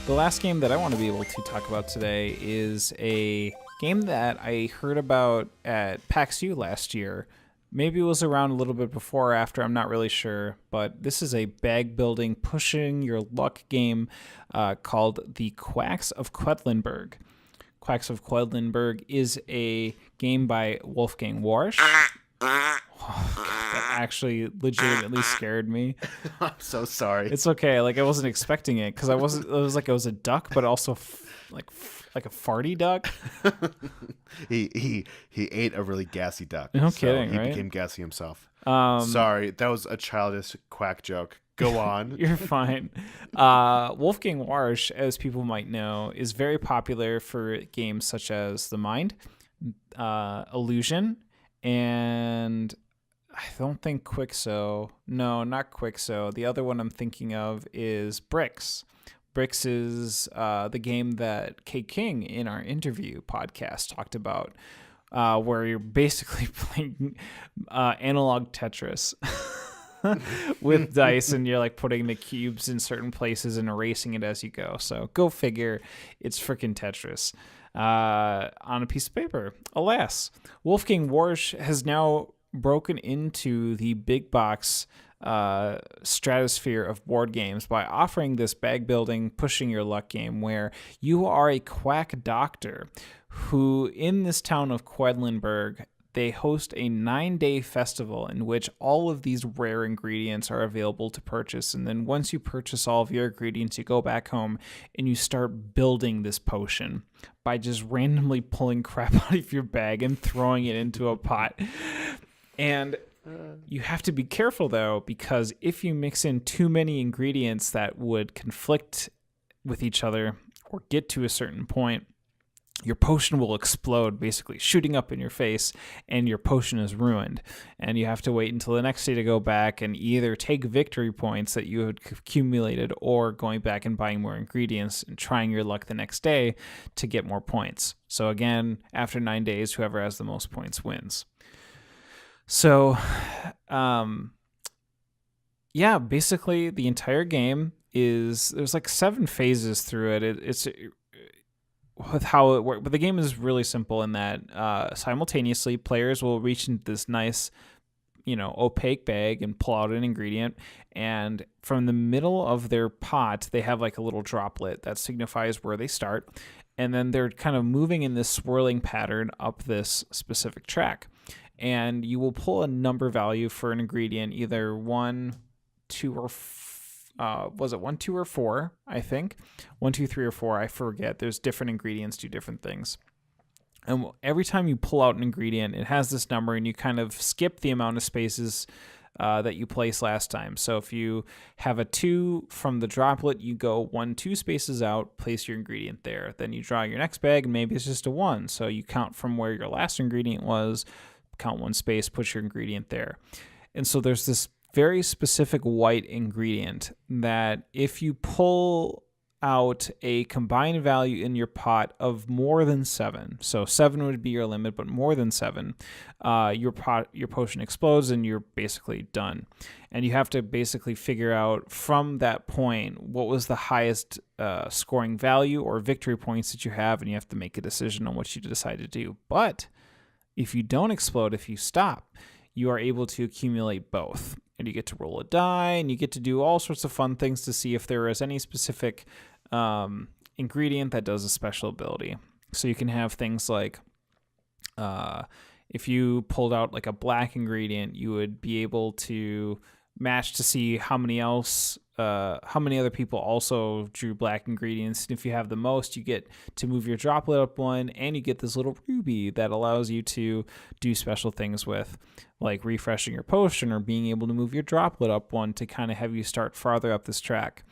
The last game that I want to be able to talk about today is a game that I heard about at PAX U last year. Maybe it was around a little bit before or after, I'm not really sure. But this is a bag building, pushing your luck game called the Quacks of Quedlinberg. Quacks of Quedlinberg is a game by Wolfgang Warsch. That actually legitimately scared me. I'm so sorry. It's okay. Like I wasn't expecting it because I wasn't. It was like it was a duck, but also like a farty duck. He ate a really gassy duck. No kidding, he right? became gassy himself. Sorry, that was a childish quack joke. Go on. You're fine. Wolfgang Warsch, as people might know, is very popular for games such as The Mind, Illusion, and I don't think Quixo. No, not Quixo. The other one I'm thinking of is Bricks. Bricks is the game that K King in our interview podcast talked about, where you're basically playing analog Tetris with dice, and you're like putting the cubes in certain places and erasing it as you go. So go figure, it's freaking Tetris on a piece of paper. Alas, Wolfgang Warsch has now broken into the big box stratosphere of board games by offering this bag building, pushing your luck game where you are a quack doctor who, in this town of Quedlinberg, they host a 9-day festival in which all of these rare ingredients are available to purchase. And then once you purchase all of your ingredients, you go back home and you start building this potion by just randomly pulling crap out of your bag and throwing it into a pot. And you have to be careful, though, because if you mix in too many ingredients that would conflict with each other or get to a certain point, your potion will explode, basically shooting up in your face, and your potion is ruined. And you have to wait until the next day to go back and either take victory points that you had accumulated or going back and buying more ingredients and trying your luck the next day to get more points. So again, after 9 days, whoever has the most points wins. So, basically the entire game there's like 7 phases through it. It's with how it works, but the game is really simple in that simultaneously players will reach into this nice, opaque bag and pull out an ingredient, and from the middle of their pot they have like a little droplet that signifies where they start, and then they're kind of moving in this swirling pattern up this specific track. And you will pull a number value for an ingredient, either 1, 2, or 1, 2, or 4, I think. 1, 2, 3, or 4, I forget. There's different ingredients do different things. And every time you pull out an ingredient, it has this number, and you kind of skip the amount of spaces that you placed last time. So if you have a 2 from the droplet, you go 1, 2 spaces out, place your ingredient there. Then you draw your next bag, and maybe it's just a 1. So you count from where your last ingredient was, count 1 space, put your ingredient there. And so there's this very specific white ingredient that if you pull out a combined value in your pot of more than 7, so 7 would be your limit, but more than 7, your potion explodes and you're basically done. And you have to basically figure out from that point what was the highest scoring value or victory points that you have, and you have to make a decision on what you decide to do. But if you don't explode, if you stop, you are able to accumulate both. And you get to roll a die, and you get to do all sorts of fun things to see if there is any specific ingredient that does a special ability. So you can have things like if you pulled out like a black ingredient, you would be able to match to see how many other people also drew black ingredients. And if you have the most, you get to move your droplet up 1, and you get this little ruby that allows you to do special things with, like refreshing your potion or being able to move your droplet up 1 to kind of have you start farther up this track.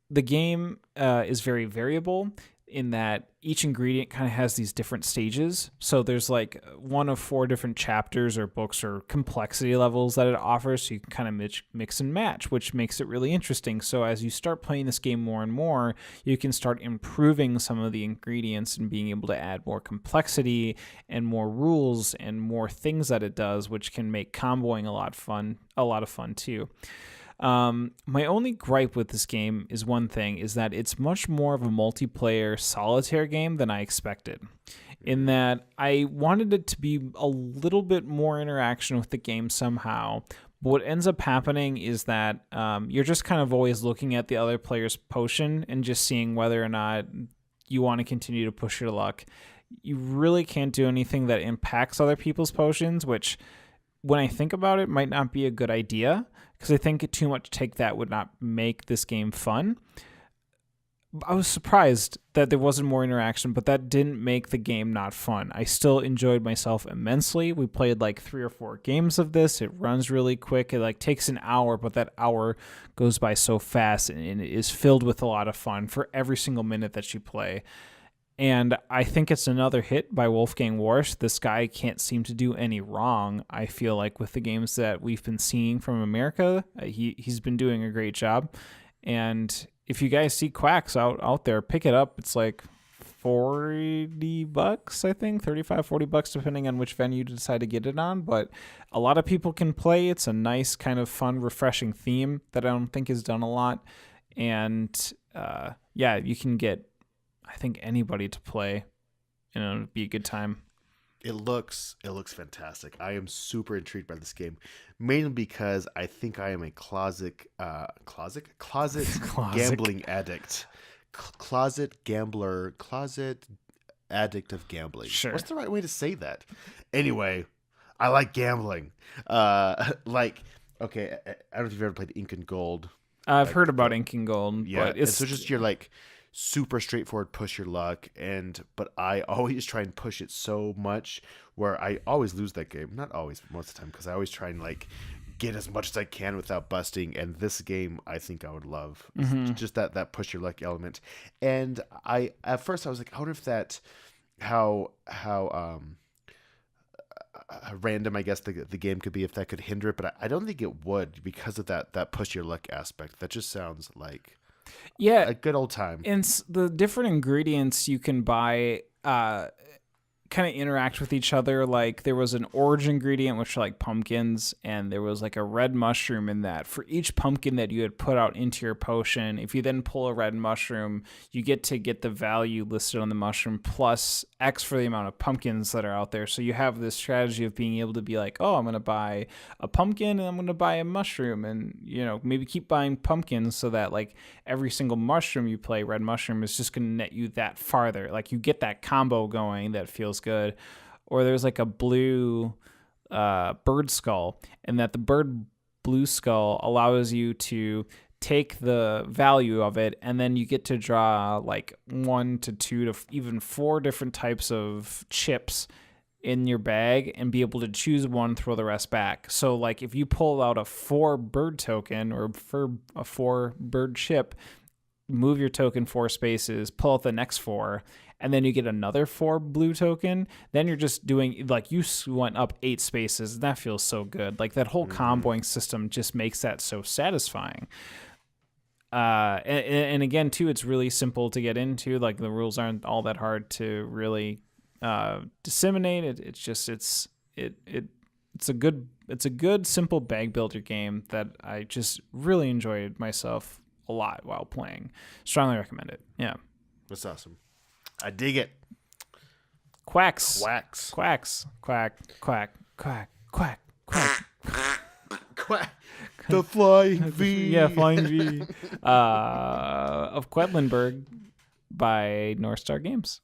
The game is very variable in that each ingredient kind of has these different stages. So there's like 1 of 4 different chapters or books or complexity levels that it offers. So you can kind of mix and match, which makes it really interesting. So as you start playing this game more and more, you can start improving some of the ingredients and being able to add more complexity and more rules and more things that it does, which can make comboing a lot of fun too. My only gripe with this game is one thing, is that it's much more of a multiplayer solitaire game than I expected. In that I wanted it to be a little bit more interaction with the game somehow. But what ends up happening is that you're just kind of always looking at the other player's potion and just seeing whether or not you want to continue to push your luck. You really can't do anything that impacts other people's potions, which when I think about it might not be a good idea, because I think too much take that would not make this game fun. I was surprised that there wasn't more interaction, but that didn't make the game not fun. I still enjoyed myself immensely. We played like 3 or 4 games of this. It runs really quick. It like takes an hour, but that hour goes by so fast, and it is filled with a lot of fun for every single minute that you play. And I think it's another hit by Wolfgang Warsch. This guy can't seem to do any wrong, I feel like, with the games that we've been seeing from America. He's been doing a great job. And if you guys see Quacks out there, pick it up. It's like $40, I think, $35-$40, depending on which venue you decide to get it on. But a lot of people can play. It's a nice kind of fun, refreshing theme that I don't think is done a lot. And yeah, you can get, I think, anybody to play, and it'll be a good time. It looks fantastic. I am super intrigued by this game, mainly because I think I am a closet gambling addict, closet gambler, closet addict of gambling. Sure. What's the right way to say that? Anyway, I like gambling. Okay, I don't know if you've ever played Ink and Gold. I've heard about Ink and Gold. Yeah, but it's so just you're like super straightforward, push your luck, but I always try and push it so much where I always lose that game. Not always, but most of the time, because I always try and like get as much as I can without busting. And this game, I think I would love just that push your luck element. And at first I was like, I wonder if that how random, I guess, the game could be, if that could hinder it, but I don't think it would, because of that push your luck aspect. That just sounds like a good old time. And the different ingredients you can buy kind of interact with each other. Like there was an orange ingredient, which are like pumpkins, and there was like a red mushroom in that. For each pumpkin that you had put out into your potion, if you then pull a red mushroom, you get to get the value listed on the mushroom plus X for the amount of pumpkins that are out there. So you have this strategy of being able to be like, oh, I'm going to buy a pumpkin and I'm going to buy a mushroom, and maybe keep buying pumpkins, so that like every single mushroom you play, red mushroom, is just going to net you that farther. Like you get that combo going that feels good. Or there's like a blue bird skull, and that the bird blue skull allows you to take the value of it, and then you get to draw like 1 to 2 to even 4 different types of chips in your bag, and be able to choose one, throw the rest back. So like if you pull out a 4 bird token or for a 4 bird chip, move your token 4 spaces, pull out the next 4, and then you get another 4 blue token, then you're just doing, like, you went up 8 spaces, and that feels so good. Like, that whole comboing system just makes that so satisfying. And again, too, it's really simple to get into. Like, the rules aren't all that hard to really disseminate. It's a good simple bag builder game that I just really enjoyed myself a lot while playing. Strongly recommend it. Yeah. That's awesome. I dig it. Quacks. Quack. Quack. The Flying V. Yeah, Flying V. Of Quedlinberg by North Star Games.